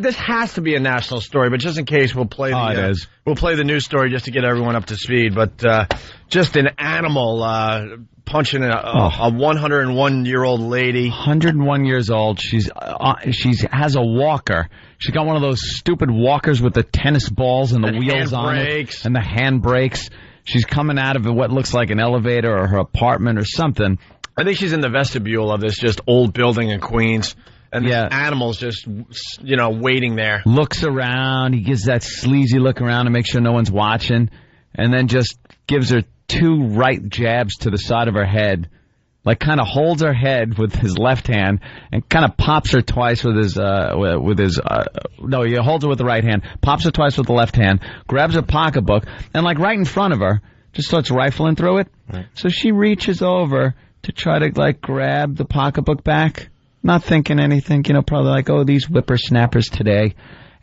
This has to be a national story, but just in case, we'll play we'll play the news story just to get everyone up to speed. But just an animal punching a 101-year-old lady. 101 years old. She's has a walker. She got one of those stupid walkers with the tennis balls and the wheels on it and the handbrakes. She's coming out of what looks like an elevator or her apartment or something. I think she's in the vestibule of this just old building in Queens. And this animal's just, waiting there. Looks around. He gives that sleazy look around to make sure no one's watching. And then just gives her 2 right jabs to the side of her head. Like kind of holds her head with his left hand and kind of pops her twice with his, he holds her with the right hand, pops her twice with the left hand, grabs her pocketbook, and like right in front of her, just starts rifling through it. Right. So she reaches over to try to like grab the pocketbook back. Not thinking anything, probably like, oh, these whippersnappers today.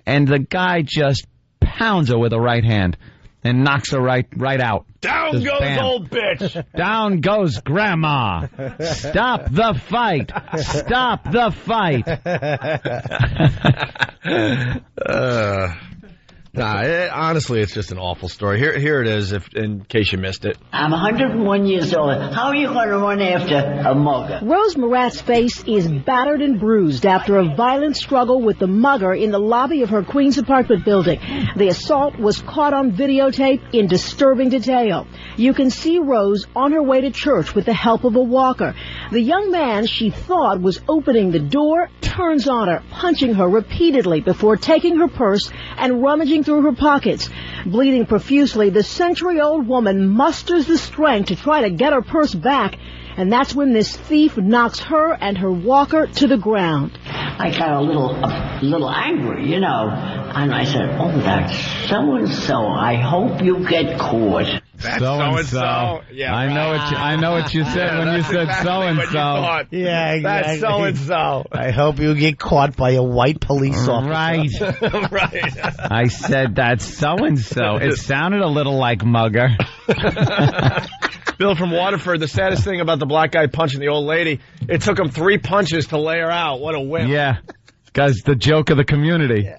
And the guy just pounds her with a right hand and knocks her right out. Down just goes bam. Old bitch. Down goes Grandma. Stop the fight. Stop the fight. Honestly, it's just an awful story. Here it is, in case you missed it. I'm 101 years old. How are you going to run after a mugger? Rose Marat's face is battered and bruised after a violent struggle with the mugger in the lobby of her Queens apartment building. The assault was caught on videotape in disturbing detail. You can see Rose on her way to church with the help of a walker. The young man she thought was opening the door turns on her, punching her repeatedly before taking her purse and rummaging through her pockets. Bleeding profusely, the century-old woman musters the strength to try to get her purse back, and that's when this thief knocks her and her walker to the ground. I got a little angry, and I said, oh, that's so-and-so. I hope you get caught. That's so-and-so. Yeah, I know what you said when you said so-and-so. Yeah, exactly. That's so-and-so. I hope you get caught by a white police officer. Right. Right. I said that's so-and-so. It sounded a little like mugger. Bill from Waterford, the saddest thing about the black guy punching the old lady, it took him 3 punches to lay her out. What a whip. Yeah. Guy's the joke of the community. Yeah.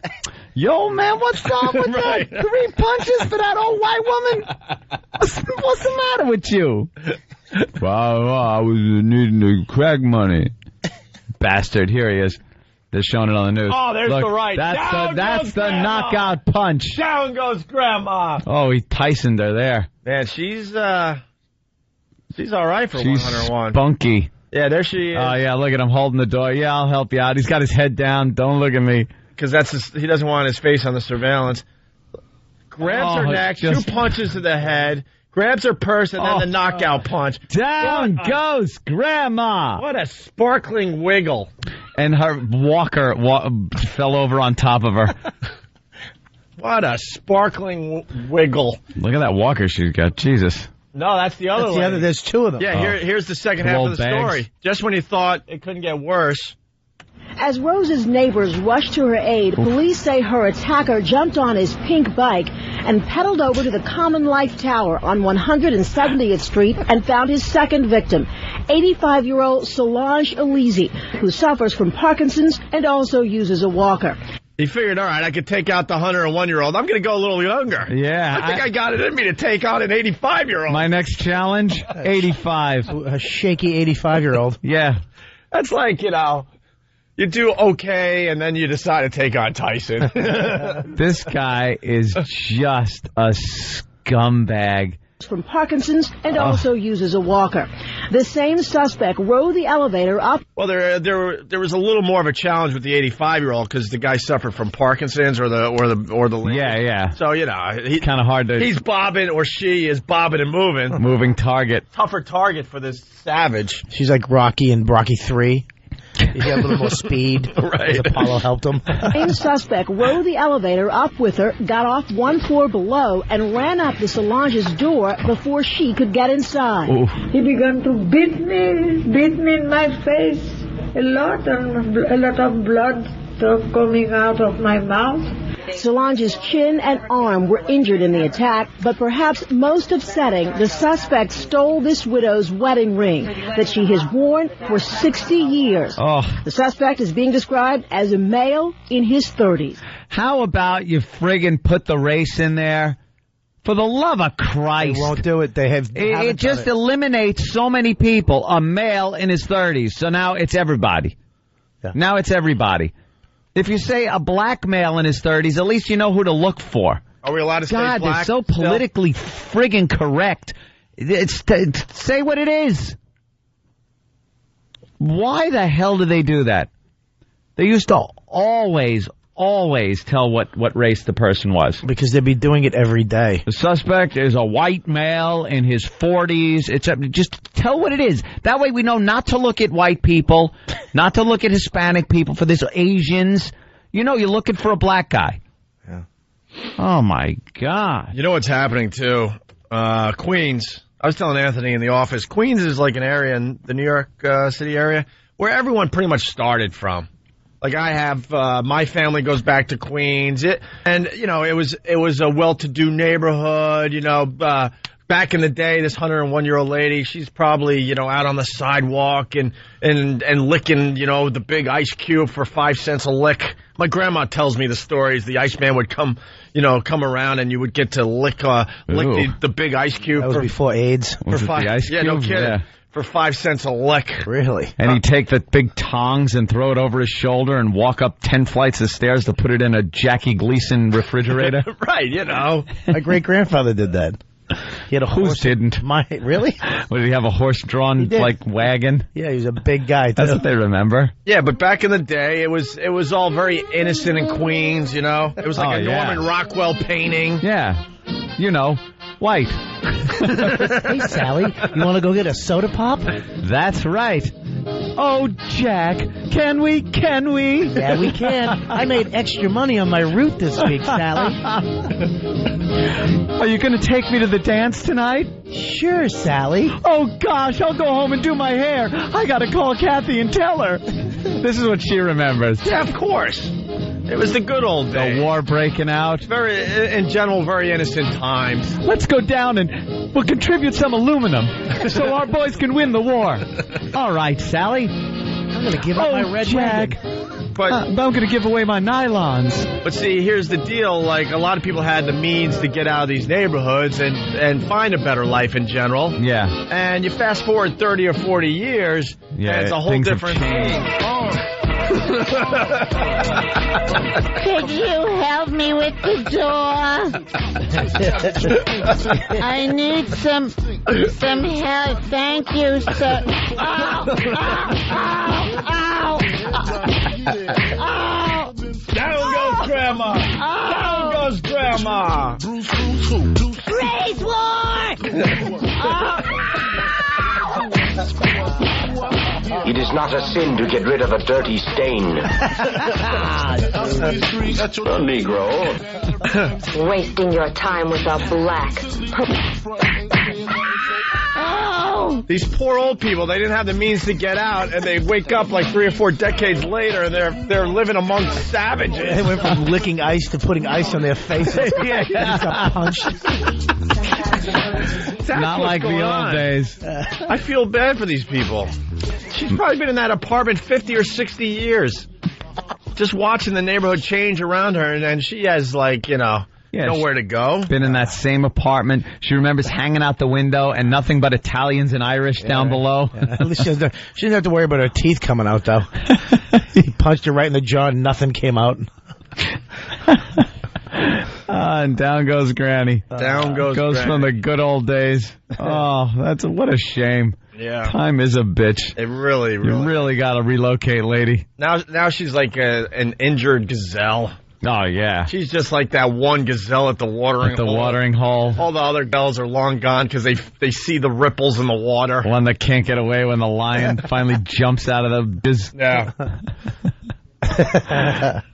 Yo, man, what's wrong with that? 3 punches for that old white woman? What's the matter with you? Well, I was needing the crack money. Bastard, here he is. They're showing it on the news. Oh, there's the right. That's the knockout punch. Down goes Grandma. Oh, he Tysoned her there. Man, she's all right for 101. Spunky. Yeah, there she is. Oh, yeah, look at him holding the door. Yeah, I'll help you out. He's got his head down. Don't look at me. Because he doesn't want his face on the surveillance. Grabs her neck, 2 punches to the head, grabs her purse, and then the knockout punch. Down goes Grandma. What a sparkling wiggle. And her walker fell over on top of her. What a sparkling wiggle. Look at that walker she's got. Jesus. No, that's the other one. There's 2 of them. Yeah, here's the second half of the story. Just when you thought it couldn't get worse. As Rose's neighbors rushed to her aid, police say her attacker jumped on his pink bike and pedaled over to the Common Life Tower on 170th Street and found his second victim, 85-year-old Solange Elise, who suffers from Parkinson's and also uses a walker. He figured, all right, I could take out the 101-year-old. I'm going to go a little younger. Yeah. I think I got it in me to take out an 85-year-old. My next challenge, 85. A shaky 85-year-old. Yeah. That's like, you do okay, and then you decide to take on Tyson. This guy is just a scumbag. From Parkinson's and also uses a walker. The same suspect rode the elevator up. Well, there was a little more of a challenge with the 85-year-old because the guy suffered from Parkinson's or the lady. Yeah. So he's kind of hard to. He's bobbing, or she is bobbing and moving. Moving target. Tougher target for this savage. She's like Rocky in Rocky 3. He had a little more speed. Right. As Apollo helped him. The same suspect rode the elevator up with her, got off 1 floor below, and ran up to Solange's door before she could get inside. Ooh. He began to beat me in my face. A lot of blood stuff coming out of my mouth. Solange's chin and arm were injured in the attack, but perhaps most upsetting, the suspect stole this widow's wedding ring that she has worn for 60 years. Oh. The suspect is being described as a male in his 30s. How about you friggin' put the race in there? For the love of Christ. They won't do it. It just eliminates so many people. A male in his 30s. So now it's everybody. Yeah. Now it's everybody. If you say a black male in his 30s, at least you know who to look for. Are we allowed to say black? God, they're so politically friggin' correct. Say what it is. Why the hell do they do that? They used to always tell what race the person was. Because they'd be doing it every day. The suspect is a white male in his 40s. Just tell what it is. That way we know not to look at white people, not to look at Hispanic people, for this Asians. You know, you're looking for a black guy. Yeah. Oh, my God. You know what's happening, too? Queens. I was telling Anthony in the office, Queens is like an area in the New York City area where everyone pretty much started from. Like I have, my family goes back to Queens, it was a well-to-do neighborhood, back in the day, this 101-year-old lady, she's probably, out on the sidewalk and licking, the big ice cube for 5 cents a lick. My grandma tells me the stories. The Iceman would come around and you would get to lick the big ice cube. That was before AIDS. Was it the ice cube? Yeah, no kidding. Yeah. For 5 cents a lick. Really? And he'd take the big tongs and throw it over his shoulder and walk up 10 flights of stairs to put it in a Jackie Gleason refrigerator. Right, My great-grandfather did that. He had a horse. Who didn't? Really? Did he have a horse-drawn, wagon? Yeah, he was a big guy, too. That's what they remember. Yeah, but back in the day, it was all very innocent in Queens, It was like Norman Rockwell painting. Yeah. White. Hey, Sally, you want to go get a soda pop? That's right. Oh, Jack, can we? Yeah, we can. I made extra money on my route this week, Sally. Are you going to take me to the dance tonight? Sure, Sally. Oh, gosh, I'll go home and do my hair. I got to call Kathy and tell her. This is what she remembers. Yeah, of course. It was the good old days. The war breaking out. In general, very innocent times. Let's go down and we'll contribute some aluminum so our boys can win the war. All right, Sally. I'm going to give up my red Jack. wagon. But I'm going to give away my nylons. But see, here's the deal. Like, a lot of people had the means to get out of these neighborhoods and find a better life in general. Yeah. And you fast forward 30 or 40 years, and it's a whole different thing. Could you help me with the door? I need some help. Thank you, sir. Ow! Ow! Ow! Ow! Down goes Grandma! Down goes Grandma! Raise war! It is not a sin to get rid of a dirty stain. A Negro. Wasting your time with a black. Oh! These poor old people, they didn't have the means to get out, and they wake up like 3 or 4 decades later, and they're living amongst savages. They went from licking ice to putting ice on their faces. Yeah. Just got punched. Not like the old days. I feel bad for these people. She's probably been in that apartment 50 or 60 years. Just watching the neighborhood change around her, and she has, nowhere to go. Been in that same apartment. She remembers hanging out the window and nothing but Italians and Irish down below. Yeah. At least she didn't have to worry about her teeth coming out, though. He punched her right in the jaw and nothing came out. And down goes Granny. Down goes Granny. From the good old days. Oh, what a shame. Yeah. Time is a bitch. It really. You really got to relocate, lady. Now she's like an injured gazelle. Oh, yeah. She's just like that one gazelle at the watering hole. All the other gazelles are long gone because they see the ripples in the water. One that can't get away when the lion finally jumps out of the Yeah.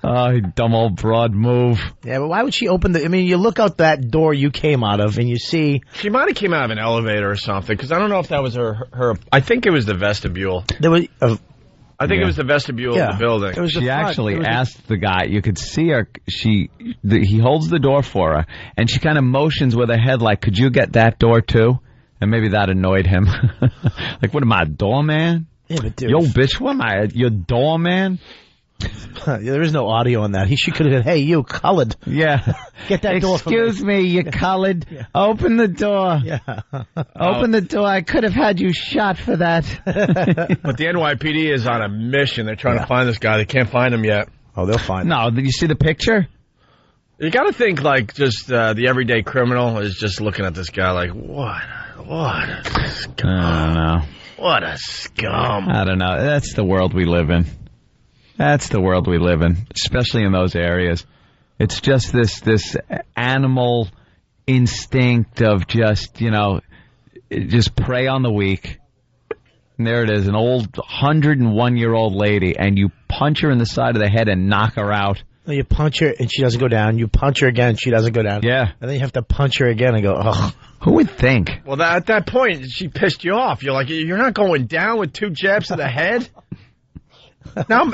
Oh, you dumb old broad move. Yeah, but why would she open you look out that door you came out of and you see... She might have came out of an elevator or something, because I don't know if that was her... I think it was the vestibule. There was... I think it was the vestibule of the building. It was she actually asked the guy. You could see her. He holds the door for her, and she kind of motions with her head like, "Could you get that door too?" And maybe that annoyed him. Like, what am I, a doorman? Yeah, but dude, yo, bitch, what am I, your doorman? There is no audio on that. He could have said, "Hey, you colored." Yeah. Get that door for me. Excuse me, you colored. Yeah. Open the door. Yeah. Open the door. I could have had you shot for that. But the NYPD is on a mission. They're trying to find this guy. They can't find him yet. Oh, they'll find him. No, did you see the picture? You got to think like just the everyday criminal is just looking at this guy like, what a scum. I don't know. What a scum. I don't know. That's the world we live in. That's the world we live in, especially in those areas. It's just this animal instinct of just, just prey on the weak. And there it is, an old 101-year-old lady, and you punch her in the side of the head and knock her out. Well, you punch her and she doesn't go down. You punch her again and she doesn't go down. Yeah. And then you have to punch her again and go, ugh. Who would think? Well, at that point, she pissed you off. You're like, you're not going down with 2 jabs to the head? Now,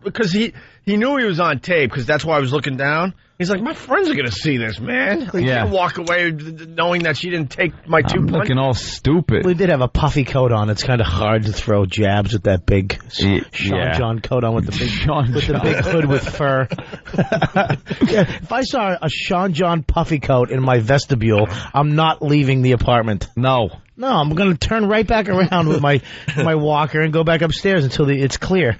because he knew he was on tape, because that's why I was looking down. He's like, my friends are going to see this, man. He can't walk away knowing that she didn't take my 2 punches. Looking all stupid. We did have a puffy coat on. It's kind of hard to throw jabs with that big Sean John coat on with the big the big hood with fur. If I saw a Sean John puffy coat in my vestibule, I'm not leaving the apartment. No, I'm going to turn right back around with my walker and go back upstairs until it's clear.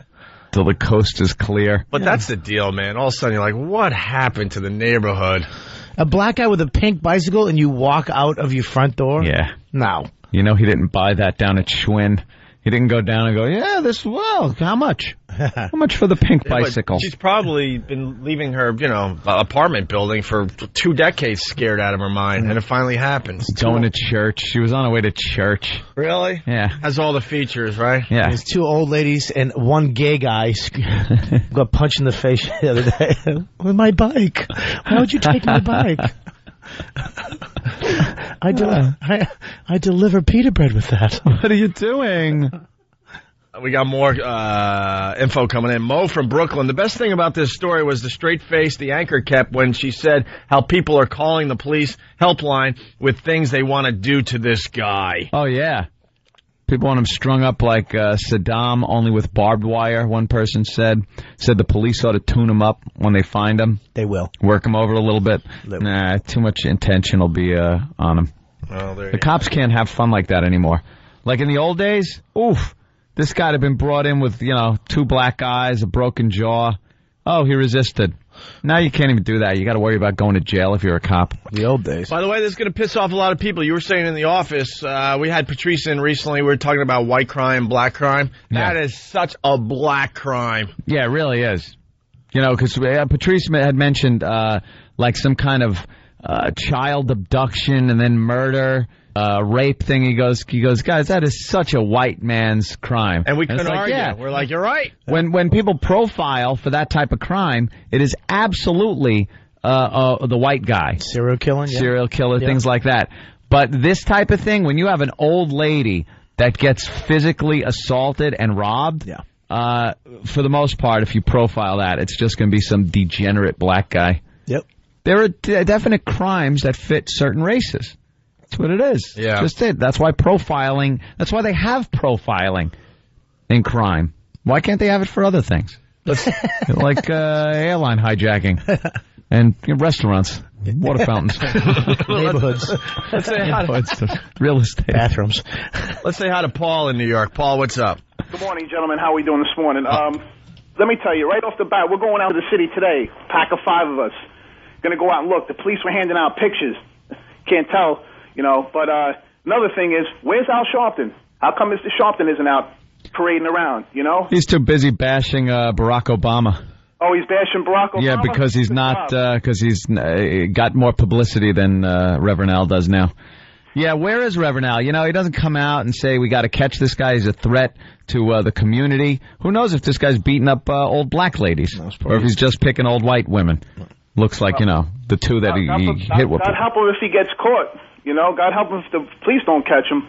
Till the coast is clear. But that's the deal, man. All of a sudden, you're like, what happened to the neighborhood? A black guy with a pink bicycle and you walk out of your front door? Yeah. No. He didn't buy that down at Schwinn. He didn't go down and go, how much? How much for the pink bicycle? She's probably been leaving her, apartment building for 2 decades scared out of her mind, and it finally happened. Going to church. She was on her way to church. Really? Yeah. Has all the features, right? Yeah. There's 2 old ladies and 1 gay guy got punched in the face the other day. With my bike. Why would you take my bike? I deliver pita bread with that. What are you doing? We got more info coming in. Mo from Brooklyn. The best thing about this story was the straight face the anchor kept when she said how people are calling the police helpline with things they want to do to this guy. Oh, yeah. People want him strung up like Saddam, only with barbed wire, one person said. Said the police ought to tune him up when they find him. They will. Work him over a little bit. Nah, too much intention will be on him. Oh, the cops can't have fun like that anymore. Like in the old days, this guy had been brought in with, 2 black eyes, a broken jaw. Oh, he resisted. Now you can't even do that. You got to worry about going to jail if you're a cop. The old days. By the way, this is going to piss off a lot of people. You were saying in the office, we had Patrice in recently. We were talking about white crime, black crime. Yeah. That is such a black crime. Yeah, it really is. Because Patrice had mentioned like some kind of child abduction and then murder. Rape thing. He goes, guys, that is such a white man's crime. And we couldn't argue. Yeah. We're like, you're right. When people profile for that type of crime, it is absolutely the white guy. Serial killer, things like that. But this type of thing, when you have an old lady that gets physically assaulted and robbed, for the most part, if you profile that, it's just going to be some degenerate black guy. Yep. There are definite crimes that fit certain races. That's what it is. Yeah. Just it. That's why profiling. That's why they have profiling in crime. Why can't they have it for other things? Like airline hijacking and restaurants, water fountains, neighborhoods. Let's say hi to real estate, bathrooms. Let's say hi to Paul in New York. Paul, what's up? Good morning, gentlemen. How are we doing this morning? Let me tell you, right off the bat, we're going out to the city today. Pack of 5 of us. Going to go out and look. The police were handing out pictures. Can't tell. But another thing is, where's Al Sharpton? How come Mr. Sharpton isn't out parading around, He's too busy bashing Barack Obama. Oh, he's bashing Barack Obama? Yeah, because he's because he's got more publicity than Reverend Al does now. Yeah, where is Reverend Al? He doesn't come out and say, we got to catch this guy. He's a threat to the community. Who knows if this guy's beating up old black ladies or if he's just picking old white women. Looks like, the 2 that he hit with. God help him if he gets caught. God help him if the police don't catch him.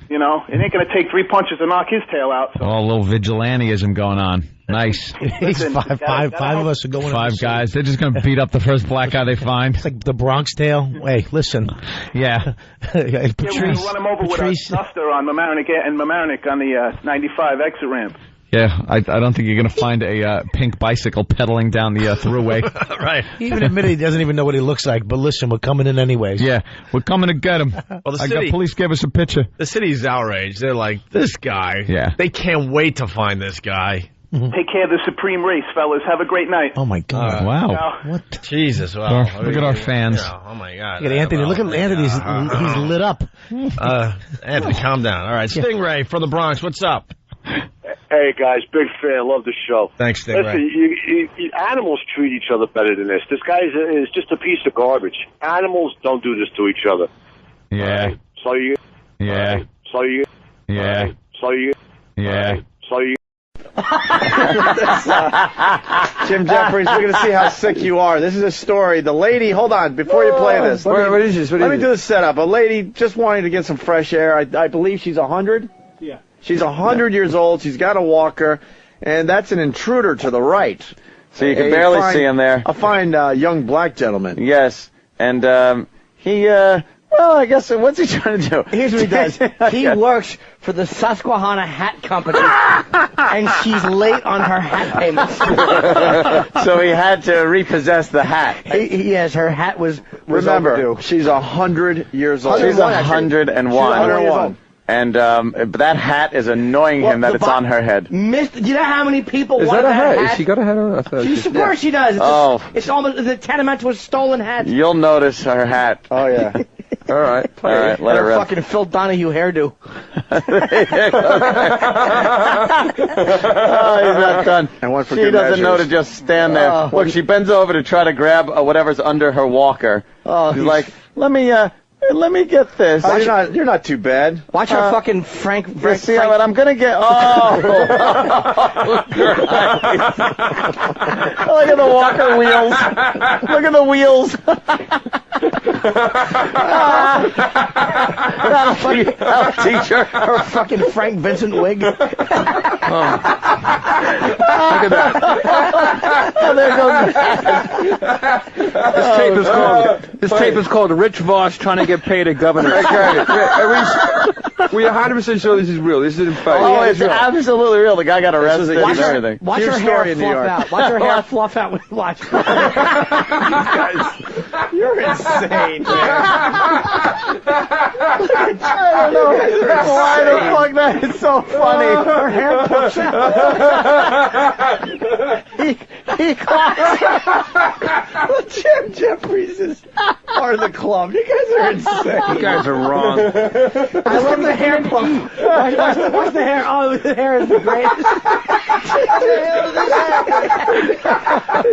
You know, it ain't going to take 3 punches to knock his tail out. So. Oh, a little vigilanteism going on. Nice. Listen, five of us are going. 5 guys. They're just going to beat up the first black guy they find. It's like the Bronx Tale. Hey, listen. Yeah. Patrice, we're going to run him over with a duster on Mamaroneck on the 95 exit ramp. Yeah, I don't think you're going to find a pink bicycle pedaling down the throughway. Right. He even admitted he doesn't even know what he looks like, but listen, we're coming in anyways. Yeah, we're coming to get him. Well, the police gave us a picture. The city's outraged. They're like, this guy. Yeah. They can't wait to find this guy. Take care of the supreme race, fellas. Have a great night. Oh, my God. Wow. What? Jesus, wow. Look at our fans. Oh, my God. Look at Anthony. Look at Anthony. He's lit up. Anthony, calm down. All right, Stingray from the Bronx. What's up? Hey, guys. Big fan. Love the show. Thanks, Stingray. Listen, animals treat each other better than this. This guy is just a piece of garbage. Animals don't do this to each other. Yeah. So you... Yeah. So you... Yeah. So you... Yeah. So you... Jim Jeffries, we're going to see how sick you are. This is a story. The lady, hold on, before you play this. What is this? Let me do the setup. A lady just wanting to get some fresh air. I believe she's 100? Yeah. She's 100 years old. She's got a walker, and that's an intruder to the right. So you can barely see him there. A fine young black gentleman. Yes. And he, well, I guess, what's he trying to do? Here's what he does. He works for the Susquehanna Hat Company, and she's late on her hat payments. So he had to repossess the hat. Yes, her hat was Remember, overdue. she's 100 years old. She's 101. She's 101. And that hat is annoying him that it's on her head. Do you know how many people Is want that a hat? hat? Has she got a hat on? Of course she does. It's almost the tantamount to a stolen hat. You'll notice her hat. Oh, yeah. All right. All right. Let her her rip. fucking Phil Donahue hairdo. Oh, he's not done. And one for she good doesn't know to measures. just stand there. Look, she bends over to try to grab whatever's under her walker. She's like, let me get this. Oh, you're not too bad. Watch her fucking Frank. See what I'm gonna get? Oh, look at the walker wheels. Look at the wheels. That'll teach her. Her fucking Frank Vincent wig. Look at that. Oh, there goes. This tape is called Rich Voss Trying to Get Paid at Governor. We're 100% sure this is real. This isn't fake. Oh, it's absolutely real. The guy got arrested and everything. Watch her hair fluff out. Watch her hair fluff out when you watch. You guys, you're insane, man. I don't know why the fuck that is so funny. Her hair fluffs out. He clocks. Jim Jeffries is part of the club. You guys are insane. You guys are wrong. I love the hair fluff. Watch the hair. Oh, the hair is the greatest.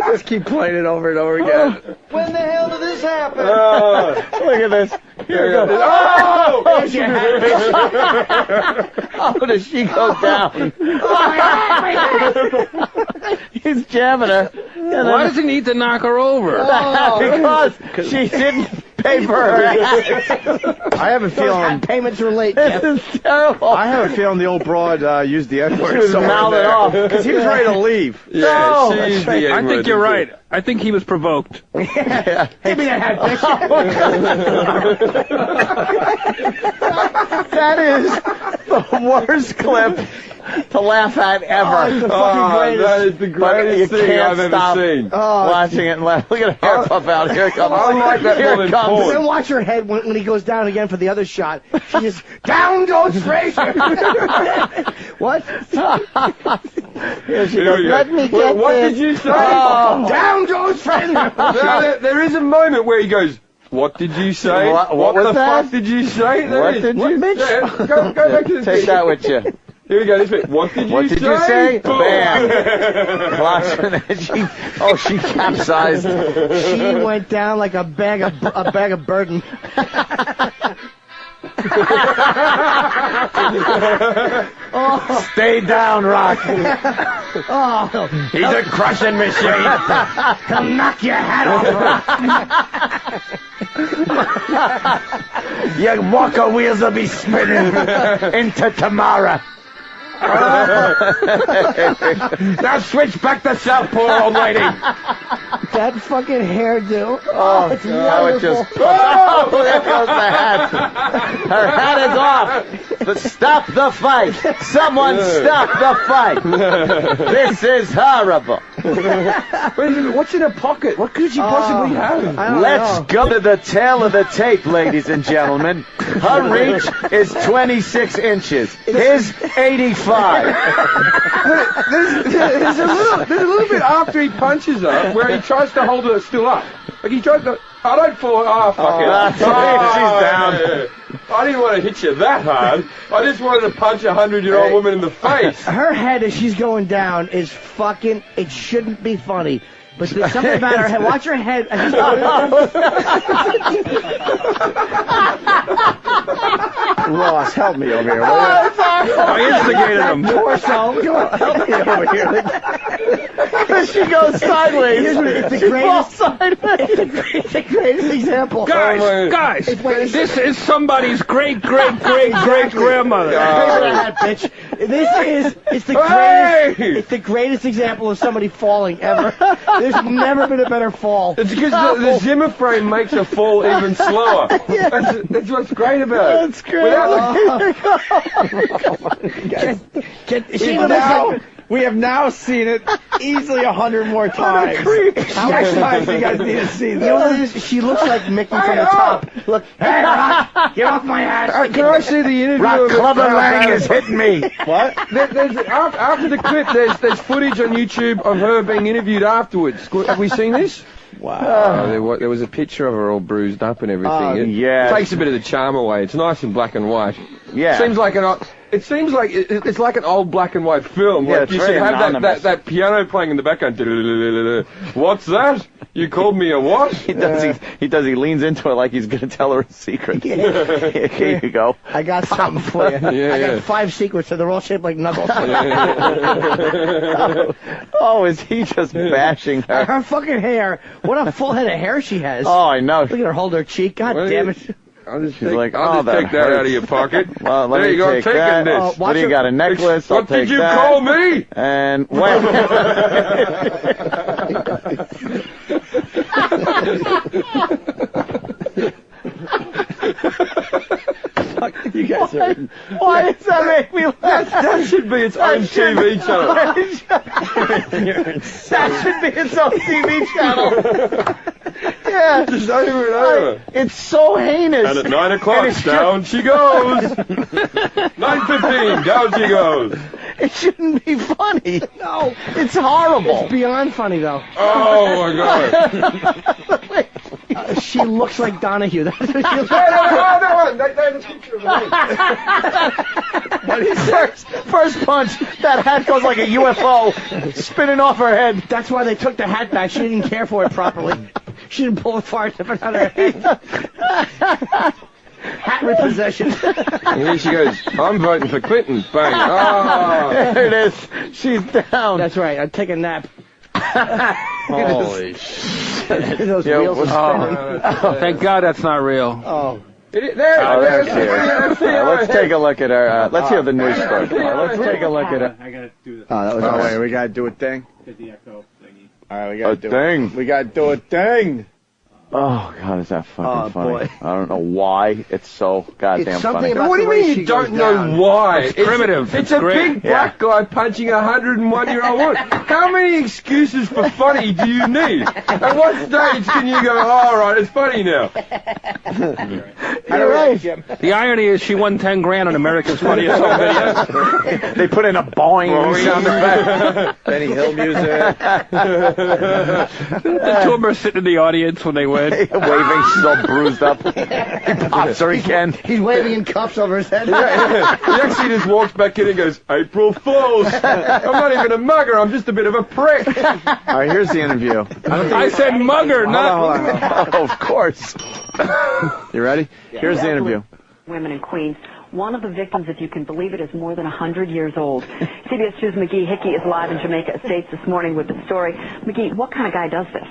Just keep playing it over and over again. When the hell did this happen? Look at this. Here it goes. Oh! Oh, the sheet goes down. He's jamming her. Why does he need to knock her over? Because she didn't pay for her hat. I have a feeling payments were late. This is terrible. I have a feeling the old broad used the N-word. She was mouthing off because he was ready to leave. Yeah, she's I think you're right. I think he was provoked. Yeah. Give me that hat, bitch. That is the worst clip to laugh at ever. Oh, it's the fucking greatest. That is the greatest thing I've ever seen. Watching it and laugh. Look at her hair puff out. Here it comes. I like that Here more it than comes. porn. Then watch her head when he goes down again for the other shot. She just, down goes Frazier. What? Here she goes. Let me get What this. did you say? Down goes Frazier. There is a moment where he goes, what did you say? What was the that? fuck did you say? What did you say? Go back to the Take that with you. Here we go. This bit. What did you say? Boom. Bam. She capsized. She went down like a bag of burden. Stay down, Rock. Oh, he's a crushing machine. he'll knock your hat off. Your walker wheels will be spinning into tomorrow. Now switch back to southpaw, old lady. That fucking hairdo. Oh, it's now it wonderful. just. Oh, there goes the hat. Her hat is off. But stop the fight. Someone stop the fight. This is horrible. What's in her pocket? What could she possibly have? Let's go to the tail of the tape, ladies and gentlemen. Her reach is 26 inches. His 85. There's a little bit after he punches her where he tries to hold her still up. Like he tries to. I don't fall. Oh, fuck it. She's down. Yeah. I didn't want to hit you that hard. I just wanted to punch a 100-year-old woman in the face. Her head as she's going down is fucking. It shouldn't be funny. But there's something about her head. Watch her head. Ross, help me over here. I instigated him. Torso. Help me over here. She goes sideways. It's the greatest. It's the greatest example. Guys, this is somebody's great-great-great-great-grandmother. Bitch. It's the greatest example of somebody falling ever. There's never been a better fall. It's because the Zimmer frame makes a fall even slower. That's what's great about it. That's great. We have now seen it easily 100 more times. How much time do you guys need to see this? You know what it is? She looks like Mickey from the top. Look, hey, Rock, get off my ass. Can I see the interview? Rock Clubber Lang is hitting me. What? After the clip, there's footage on YouTube of her being interviewed afterwards. Have we seen this? Wow. There was a picture of her all bruised up and everything. Yeah. It takes a bit of the charm away. It's nice in black and white. Yeah. It seems like it's like an old black and white film. Yeah, Like you should have that piano playing in the background. What's that? You called me a what? He leans into it like he's going to tell her a secret. Here you go. I got something for you. I got 5 secrets, and they're all shaped like knuckles. Oh, is he just bashing her? Her fucking hair. What a full head of hair she has. Oh, I know. Look at her hold her cheek. God damn it. I'll just She's take, like, I'll just take that out of your pocket. Well, there you go, I'm taking that. this. What do you got, a necklace? What did you call me? And when? You guys are... Why does that make me laugh? That should be its own TV channel. That should be its own TV channel. Yeah. Just over and over. It's so heinous. And at 9 o'clock, down she goes. 9:15, down she goes. It shouldn't be funny. No. It's horrible. It's beyond funny, though. Oh, my God. She looks like Donahue. That's what she looks like. First punch, that hat goes like a UFO spinning off her head. That's why they took the hat back. She didn't care for it properly. She didn't pull it far enough out of her head. Hat repossession. And here she goes, I'm voting for Clinton. Bang. Oh. There it is. She's down. That's right. I'd take a nap. Holy shit. Those wheels are spinning. Thank God that's not real. Oh. Let's take a look at her. Let's hear the news story. Let's take a look at her. I gotta do this. Oh, that was wait, we gotta do a thing. Get the echo thingy. All right, we gotta do thing. We gotta do a thing. Oh, God, is that fucking funny? Boy. I don't know why it's so goddamn funny. What do you mean you don't know why? It's primitive. It's a big black guy punching a 101-year-old woman. How many excuses for funny do you need? At what stage can you go, all right, it's funny now? You're right, Jim. The irony is she won 10 grand on America's Funniest Home Videos. They put in a boing sound effect. Benny Hill music. The two of them are sitting in the audience when they win. Waving, she's all bruised up. He pops her again. He's waving in cuffs over his head. He actually just walks back in and goes, April Fools. I'm not even a mugger, I'm just a bit of a prick. All right, here's the interview. I said mugger, not... Hold on. Oh, of course. You ready? Here's the interview. Women in Queens. One of the victims, if you can believe it, is more than 100 years old. CBS 2's McGee Hickey is live in Jamaica Estates this morning with the story. McGee, what kind of guy does this?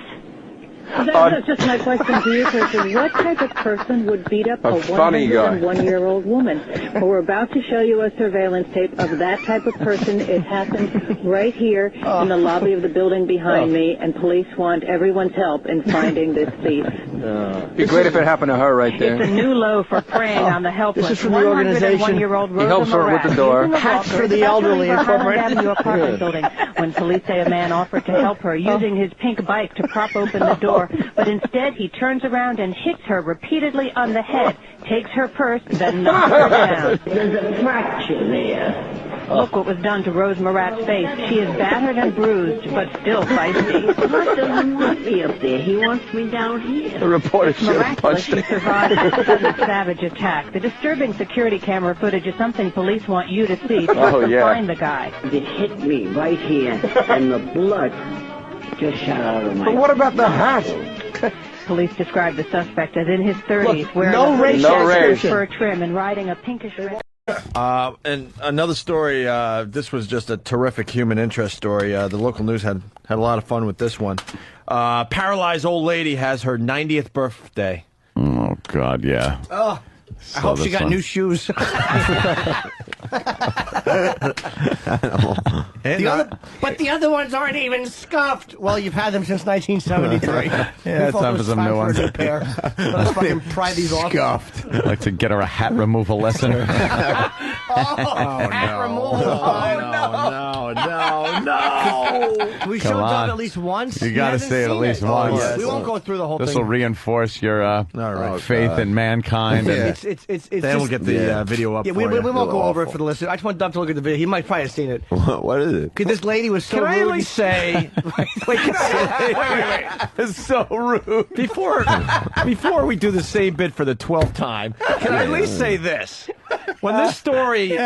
That's just my question to you, person. What type of person would beat up a 101-year-old woman? Well, we're about to show you a surveillance tape of that type of person. It happened right here in the lobby of the building behind me, and police want everyone's help in finding this thief. It'd be great if it happened to her right there. It's a new low for preying on the helpless. This is from the organization. 101-year-old He helps her with the door. Hats for the elderly incorporated. Apartment building. When police say a man offered to help her using his pink bike to prop open the door, but instead he turns around and hits her repeatedly on the head, takes her purse, then knocks her down. There's a fracture there. Look what was done to Rose Marat's face. She is battered and bruised, but still feisty. What doesn't want me up there? He wants me down here. The reporter should have punched She survived a sudden savage attack. The disturbing security camera footage is something police want you to see to find the guy. It hit me right here, and the blood just shot out of my... But what about the hat? Police describe the suspect as in his 30s, wearing no race. fur trim and riding a pinkish red... And another story, this was just a terrific human interest story. The local news had a lot of fun with this one. Paralyzed old lady has her 90th birthday. Oh, God, yeah. Oh, I hope she got new shoes. But the other ones aren't even scuffed. Well, you've had them since 1973. Yeah, it's time for some new ones. Let's fucking pry these off. Scuffed. I'd like to get her a hat removal lesson. Hat removal. No. We showed up at least once. You got to say it at least once. Yes. We won't go through the whole thing. This will reinforce your faith in mankind. It's then we'll get the video up. Yeah, we won't go over it for the listener. I just want Doug to look at the video. He might probably have seen it. What is it? Because this lady was so rude. Can I at least say? Wait. It's so rude. Before we do the same bit for the 12th time, can I at least say this? When this story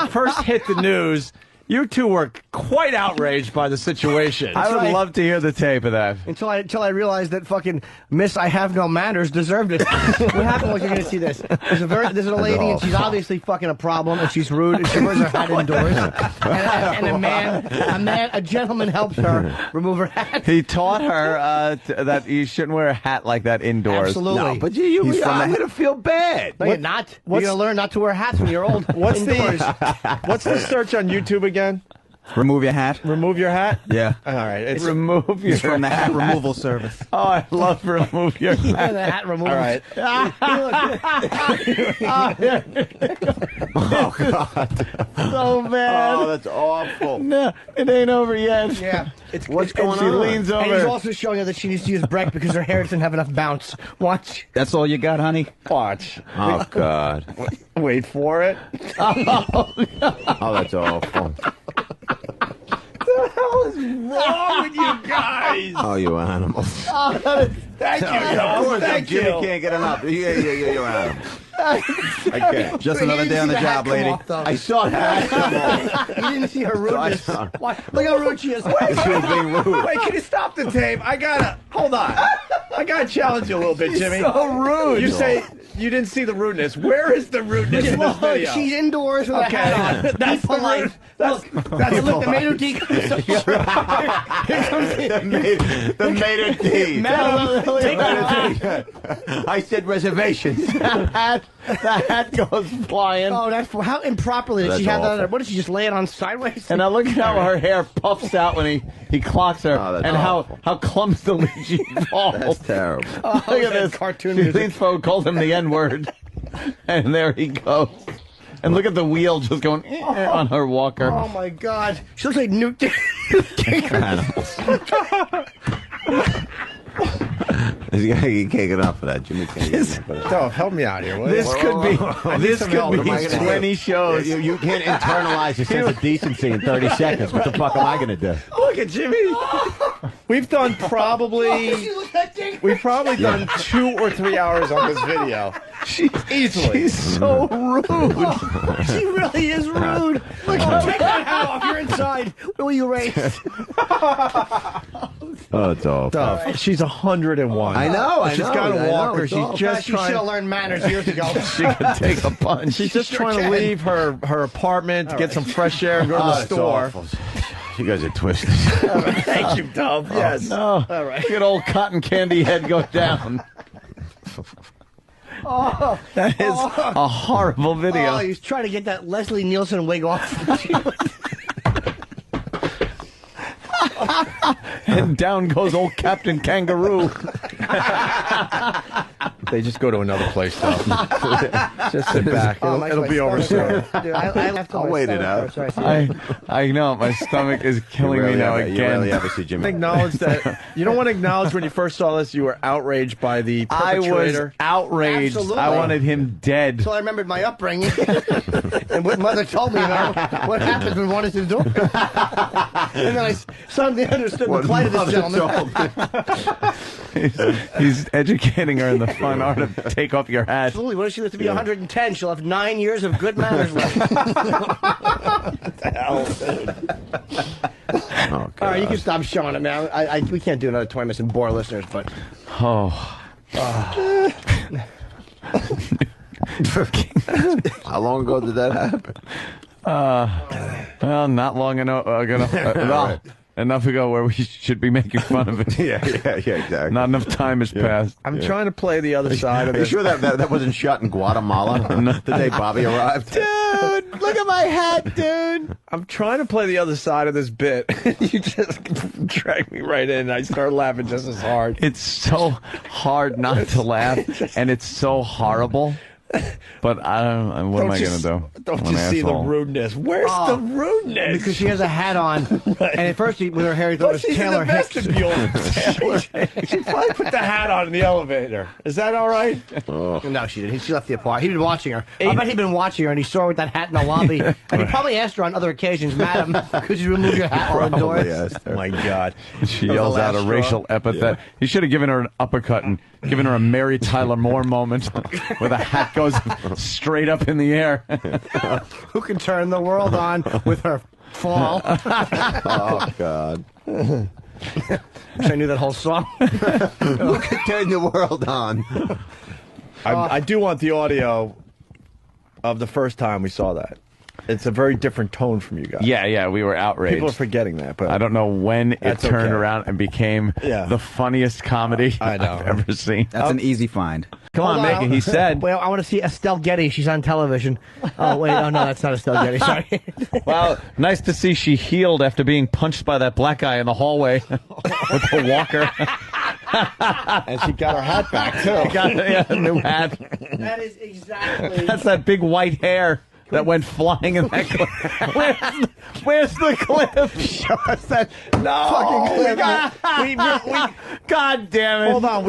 first hit the news, you two were quite outraged by the situation. I would love to hear the tape of that. Until I realized that fucking Miss I Have No Manners deserved it. What happened was, you're going to see this. There's a lady, and she's obviously fucking a problem, and she's rude, and she wears her hat indoors. And a gentleman helps her remove her hat. He taught her that you shouldn't wear a hat like that indoors. Absolutely. No, but I'm going to feel bad. No, you're not. You're going to learn not to wear hats when you're old. What's the search on YouTube again? Remove your hat. Remove your hat? Yeah. All right. It's from the hat removal service. Oh, I love remove your hat. Yeah, the hat removal. All right. Oh, God. So bad. Oh, that's awful. No, it ain't over yet. Yeah. What's going on? She leans over. And he's also showing her that she needs to use Breck because her hair doesn't have enough bounce. Watch. That's all you got, honey? Watch. Oh, God. Wait for it. Oh, that's awful. What the hell is wrong with you guys? Oh, you animals. Thank you. Of course, Thank Jimmy you. can't get enough. You're animals. I can't. Just another day on the job, lady. I saw that. You didn't see her rudeness. Look how rude she is. She was being rude. Wait, can you stop the tape? Hold on. I gotta challenge you a little bit, Jimmy. So rude. You say you didn't see the rudeness. Where is the rudeness in this video? She's indoors with a hat on. That's polite. That's Look, the maitre d' comes up. The maitre d'. I said reservations. The hat goes flying. Oh, how improperly did she have that on her? What, did she just lay it on sideways? And now look at how her hair puffs out when he clocks her, and how clumsily she falls. That's terrible. Oh, Look at this cartoon She music. leans forward, calls him the N-word, and there he goes. And look at the wheel just going on her walker. Oh my God, she looks like Newt. Animals. You can't get enough of that. Jimmy can't get enough of that. Dove, help me out here. This could be 20 shows. You can't internalize your sense of decency in 30 seconds. What the fuck am I going to do? Look at Jimmy. We've done probably 2 or 3 hours on this video. Easily. She's so rude. She really is rude. Look, take that hat off. You're inside. Will you raise? Oh, it's awful. Dove, she's 101. I know. She's got a walker. She's She just should trying. have learned manners years ago. She could take a punch. She's just trying to leave her apartment to get some fresh air and go to the store. You guys are twisted. Thank you, Dub. Yes. No. All right. Good old cotton candy head go down. Oh, That is a horrible video. Oh, he's trying to get that Leslie Nielsen wig off. And down goes old Captain Kangaroo. They just go to another place, though. Just sit back. It'll be over soon. I'll wait it out. I know. My stomach is killing me now again. You really ever see Jimmy. Acknowledge that. You don't want to acknowledge when you first saw this, you were outraged by the perpetrator. I was outraged. Absolutely. I wanted him dead. So I remembered my upbringing and what mother told me about what happens when one is in the door. And then I suddenly understood the plight of this gentleman. He's educating her in the fun art of take off your hat. Absolutely. What if she lives to be 110? She'll have 9 years of good manners left. What the hell, Oh, all right, you can stop showing it now. We can't do another 20 minutes and bore listeners, but... Oh. How long ago did that happen? Well, not long enough. Enough ago where we should be making fun of it. Yeah, exactly. Not enough time has passed. I'm trying to play the other side of Are you this. sure that wasn't shot in Guatemala the day Bobby arrived? Dude, look at my hat, dude. I'm trying to play the other side of this bit. You just drag me right in, and I start laughing just as hard. It's so hard not to laugh, and it's so horrible. But I don't. What am I going to do? Don't I'm you an see the asshole. rudeness? Where's the rudeness? Because she has a hat on, and at first with her hair, he thought it was She's Taylor in the Hicks. vestibule. She probably put the hat on in the elevator. Is that all right? No, she didn't. She left the apartment. He'd been watching her. I bet he'd been watching her, and he saw her with that hat in the lobby. And he probably asked her on other occasions, "Madam, could you remove your hat while indoors?" Oh, my God. She yells out a racial epithet. He should have given her an uppercut and given her a Mary Tyler Moore moment where the hat goes straight up in the air. Who can turn the world on with her fall? Oh, God. I knew that whole song. Who can turn the world on? I do want the audio of the first time we saw that. It's a very different tone from you guys. Yeah, we were outraged. People are forgetting that, but I don't know when it turned around and became the funniest comedy I've ever seen. That's an easy find. Come on, make it. He said. Well, I want to see Estelle Getty. She's on television. Oh, wait. Oh, no, that's not Estelle Getty. Sorry. Well, nice to see she healed after being punched by that black guy in the hallway with the walker. And she got her hat back, too. She got a new hat. That is exactly... That's that big white hair that went flying in that clip. Where's the clip? Show us that fucking clip. God damn it. Hold on,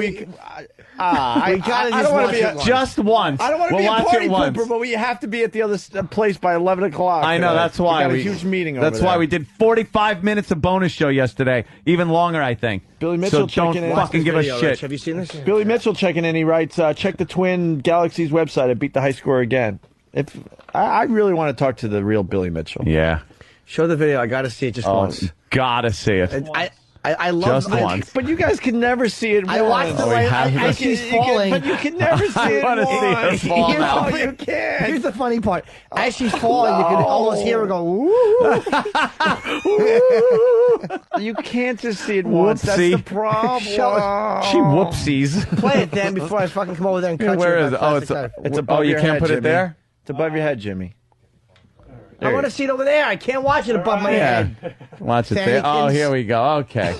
I don't want to be just once. I don't want to we'll be a watch party it once. pooper, but we have to be at the other place by 11 o'clock. I know, that's why. We got a huge meeting over That's why we did 45 minutes of bonus show yesterday. Even longer, I think. Billy Mitchell so don't checking in. fucking give us Rich, shit. have you seen this? Billy Mitchell checking in. He writes, check the Twin Galaxies website. I beat the high score again. I really want to talk to the real Billy Mitchell. Yeah. Show the video. I got to see it just once. Gotta see it. I love just once. But you guys can never see it once. I watched the way as she's falling. But you can never see it I once. want to see her fall now. You can't. Here's the funny part. As she's falling, you can almost hear her go, ooh. You can't just see it once. That's the problem. She whoopsies. Play it, Dan, before I fucking come over there and cut Where you. is it? Oh, it's above you your can't head, put it Jimmy. there? It's above your head, Jimmy. I want to see it over there. I can't watch it above my head. Watch it there. Oh, here we go. Okay.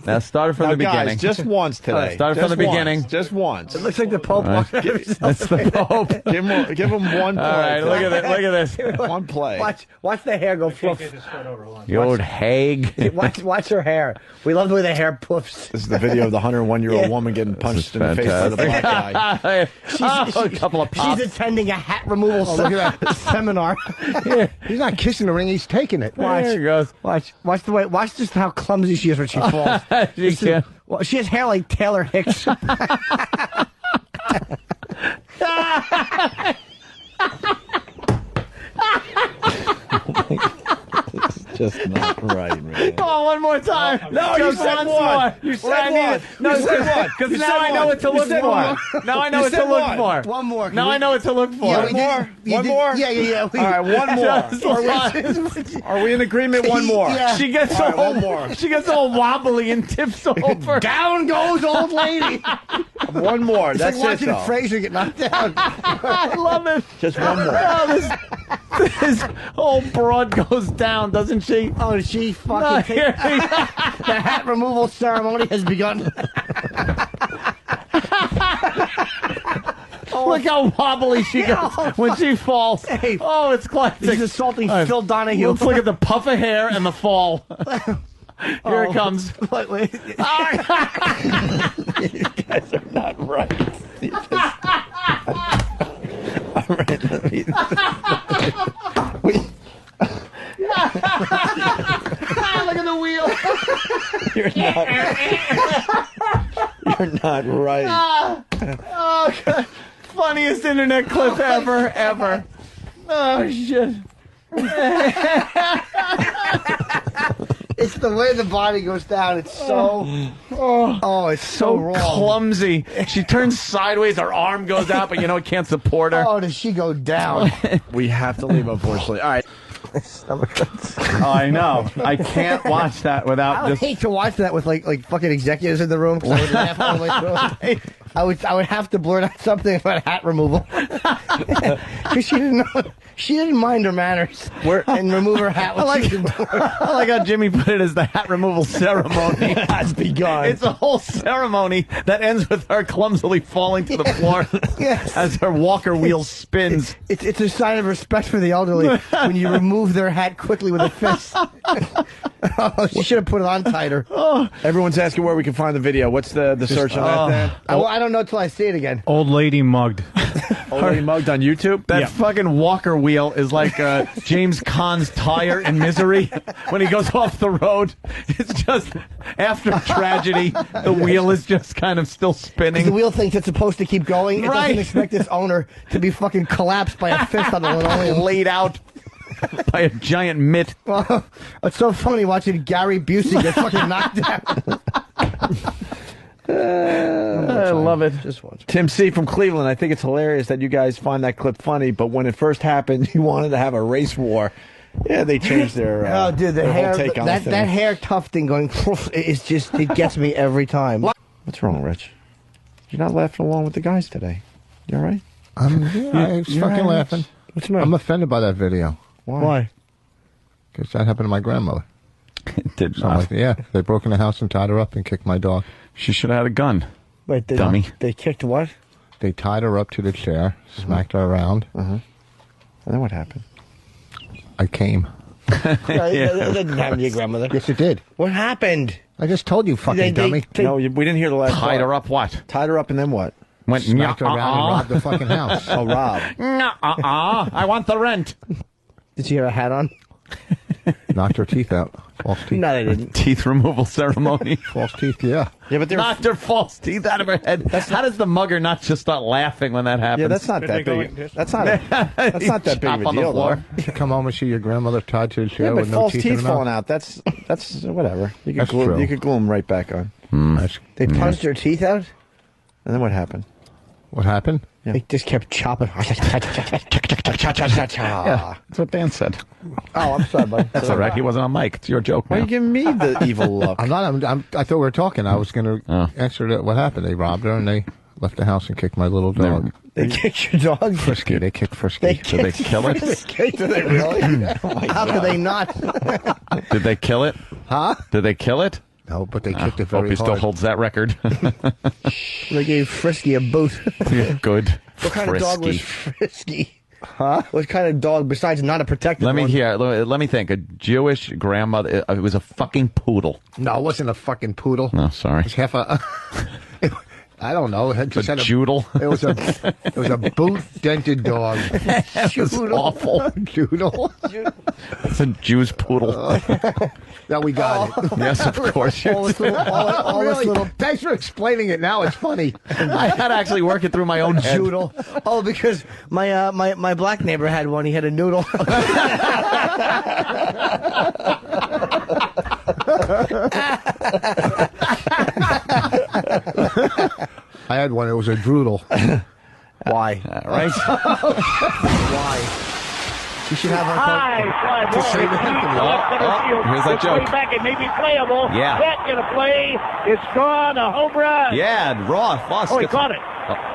Now start it from the beginning. Guys, just once today. Start it from the beginning. Just once. It looks like the Pope walking out of his That's the Pope. Give him one play. All right, look at this. One play. Watch the hair go fluff. The old hag. Watch her hair. We love the way the hair puffs. This is the video of the 101-year-old woman getting punched in the face by the black guy. A couple of pops. She's attending a hat removal seminar. He's not kissing the ring, he's taking it. Watch. There he goes. Watch the way. Watch just how clumsy she is when she falls. She has hair like Taylor Hicks. Just not right, man. Oh, one more time. No, just you said once one. more. You said one. No, you said one. Because now I know what to look for. Now I know what to look for. One more. Now I know what to look for. Yeah, One more? Yeah. All right, one more. Are we in agreement? One more. Yeah. She gets All right, all one more. She gets all wobbly and tips over. Down goes old lady. One more. It's That's like watching it, though. Fraser get knocked down. I love it. Just one more. Oh, this whole broad goes down, doesn't she? Oh, she fucking the hat removal ceremony has begun. Look how wobbly she goes when she falls. Hey, oh, it's classic. He's assaulting Phil Donahue. Let's look at the puff of hair and the fall. Here it comes. Wait. You guys are not right. All right, let me... Look at the wheel. You're not right. Oh, God. Funniest internet clip ever. Oh, shit. It's the way the body goes down. It's so... Oh, it's so wrong. Clumsy. She turns sideways, her arm goes out, but you know it can't support her. Oh, does she go down? We have to leave, unfortunately. All right. I know. I can't watch that without I would hate to watch that with like fucking executives in the room. 'Cause I would laugh all the way through. I would have to blurt out something about hat removal because she didn't know. She didn't mind her manners and remove her hat. I like how Jimmy put it as the hat removal ceremony has begun. It's a whole ceremony that ends with her clumsily falling to the floor as her walker wheel spins. It's a sign of respect for the elderly when you remove their hat quickly with a fist. Oh, she should have put it on tighter. Everyone's asking where we can find the video. What's the search on that, Dan? I don't know till I see it again. Old lady mugged. Old lady mugged on YouTube? That fucking walker wheel is like James Caan's tire in Misery when he goes off the road. It's just, after tragedy, the wheel is just kind of still spinning. The wheel thinks it's supposed to keep going. It doesn't expect its owner to be fucking collapsed by a fist on the linoleum. Laid out by a giant mitt. Well, it's so funny watching Gary Busey get fucking knocked down. I love it. Just once. Tim C. from Cleveland, I think it's hilarious that you guys find that clip funny, but when it first happened, you wanted to have a race war. Yeah, they changed their, oh, dude, the their hair, whole take on that the thing. that hair tufting going is just, it gets me every time. What's wrong, Rich? You're not laughing along with the guys today. You all right? I'm fucking laughing. What's the matter? I'm offended by that video. Why? Because that happened to my grandmother. It did not. Yeah, they broke in the house and tied her up and kicked my dog. She should have had a gun. Wait, dummy. They kicked what? They tied her up to the chair, smacked her around. And then what happened? I came. That didn't happen to your grandmother. Yes, it did. What happened? I just told you, fucking dummy. No, we didn't hear the last part. Tied her up what? Tied her up and then what? Went Smacked her around and robbed the fucking house. Oh, Rob. I want the rent. Did she have a hat on? Knocked her teeth out. False teeth. No, they didn't. Teeth removal ceremony. False teeth, yeah. Yeah, but Knocked her false teeth out of her head. How does the mugger not just start laughing when that happens? Yeah, that's not that big. That's not that big of a deal, though. You come home and see your grandmother tied to the chair Yeah, but with no false teeth in teeth her mouth. falling out. That's whatever. You could That's glue. true. You could glue them right back on. They punched her teeth out? And then what happened? What happened? Yeah. They just kept chopping. Yeah, that's what Dan said. Oh, I'm sorry, buddy. That's all right. He wasn't on mic. It's your joke Why are now. you giving me the evil look? I'm not. I thought we were talking. I was going to answer what happened. They robbed her and they left the house and kicked my little dog. They kicked your dog? Frisky. They kicked Frisky. Did they kill it? Did they really? How could they not? Did they kill it? Huh? Did they kill it? No, but they kicked it Hope very he hard. still holds that record. They gave Frisky a boot. Yeah, good. What kind of dog was Frisky? Huh? What kind of dog, besides not a protected Let me one? hear. Let me think. A Jewish grandmother. It was a fucking poodle. No, it wasn't a fucking poodle. No, sorry. It was half a... I don't know. It just A had joodle. It was a boot-dented dog. That was awful. Joodle. It's a Jew's poodle. Now we got it. Yes, of course. All this little Thanks for explaining it. Now it's funny. I had to actually work it through my own head. Joodle. Oh, because my black neighbor had one. He had a noodle. I had one. It was a droodle. Why? Right? Why? You should have High fly ball. Here's that joke. Way back, it may be playable. Yeah. That's going to play. It's gone. A home run. Yeah, Roth lost Oh, he it. caught it.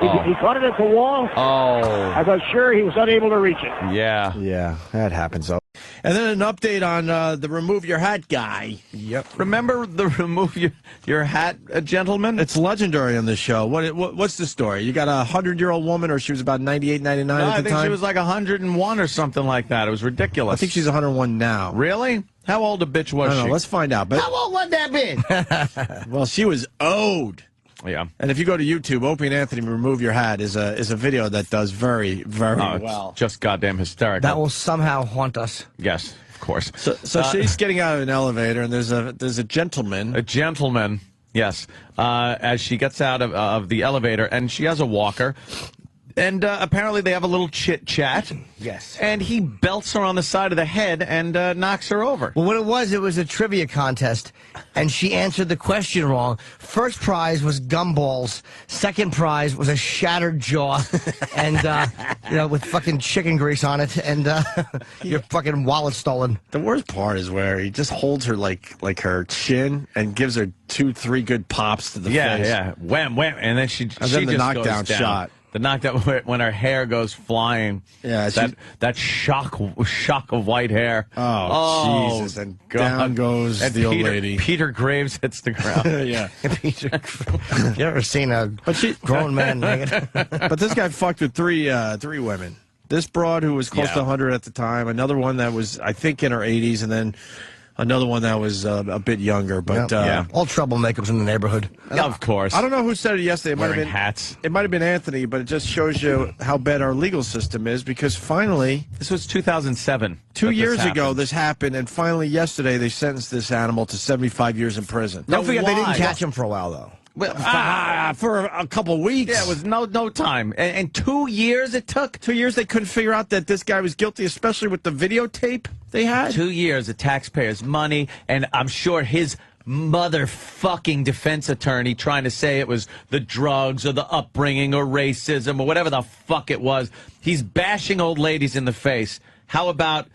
He caught it at the wall. Oh. I thought sure he was unable to reach it. Yeah. Yeah, that happens. And then an update on the remove your hat guy. Yep. Remember the remove your hat, gentleman? It's legendary on this show. What's the story? You got a 100-year-old woman, or she was about 98, 99 at the time? I think she was like 101 or something like that. It was ridiculous. I think she's 101 now. Really? How old a bitch was I don't she? know. Let's find out. But How old would that be? well, she was owed. Yeah. And if you go to YouTube, Opie and Anthony Remove Your Hat is a video that does very, very well. Just goddamn hysterical. That will somehow haunt us. Yes, of course. So she's getting out of an elevator, and there's a gentleman. A gentleman, yes. As she gets out of the elevator, and she has a walker. And apparently they have a little chit-chat. Yes. And he belts her on the side of the head and knocks her over. Well, what it was a trivia contest, and she answered the question wrong. First prize was gumballs. Second prize was a shattered jaw, and with fucking chicken grease on it, and your fucking wallet stolen. The worst part is where he just holds her like her chin and gives her 2-3 good pops to the face. Yeah. Wham, wham. And then she then just the knockdown goes down. shot. The knockdown when her hair goes flying. Yeah, that shock of whight hair. Oh Jesus! And down goes the old lady. Peter Graves hits the ground. Yeah. Peter, you ever seen a grown man naked? But this guy fucked with three women. This broad who was close to 100 at the time. Another one that was, I think, in her 80s, and then another one that was a bit younger. But all troublemakers in the neighborhood. Of course. I don't know who said it yesterday. It might have been hats. It might have been Anthony, but it just shows you how bad our legal system is, because finally, this was 2007. 2 years ago, this happened, and finally yesterday they sentenced this animal to 75 years in prison. Don't forget they didn't catch him for a while though. Well, for a couple weeks. Yeah, it was no time. And 2 years it took? 2 years they couldn't figure out that this guy was guilty, especially with the videotape they had. 2 years of taxpayers' money, and I'm sure his motherfucking defense attorney trying to say it was the drugs or the upbringing or racism or whatever the fuck it was. He's bashing old ladies in the face. How about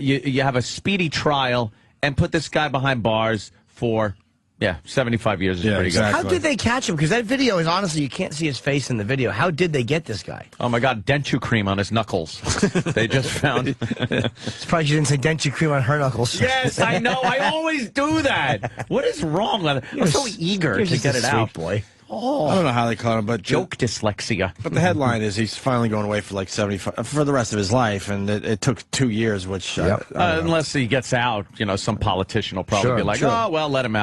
you have a speedy trial and put this guy behind bars for... Yeah, 75 years is pretty good. How did they catch him? Because that video is, honestly, you can't see his face in the video. How did they get this guy? Oh, my God, denture cream on his knuckles. They just found... Surprised you didn't say denture cream on her knuckles. Yes, I know. I always do that. What is wrong with it? I'm so eager to get it out. Boy. Oh, I don't know how they caught him, but joke dyslexia. But the headline is he's finally going away for like 75 for the rest of his life, and it took 2 years, which unless he gets out, some politician will probably be like, oh well, let him out.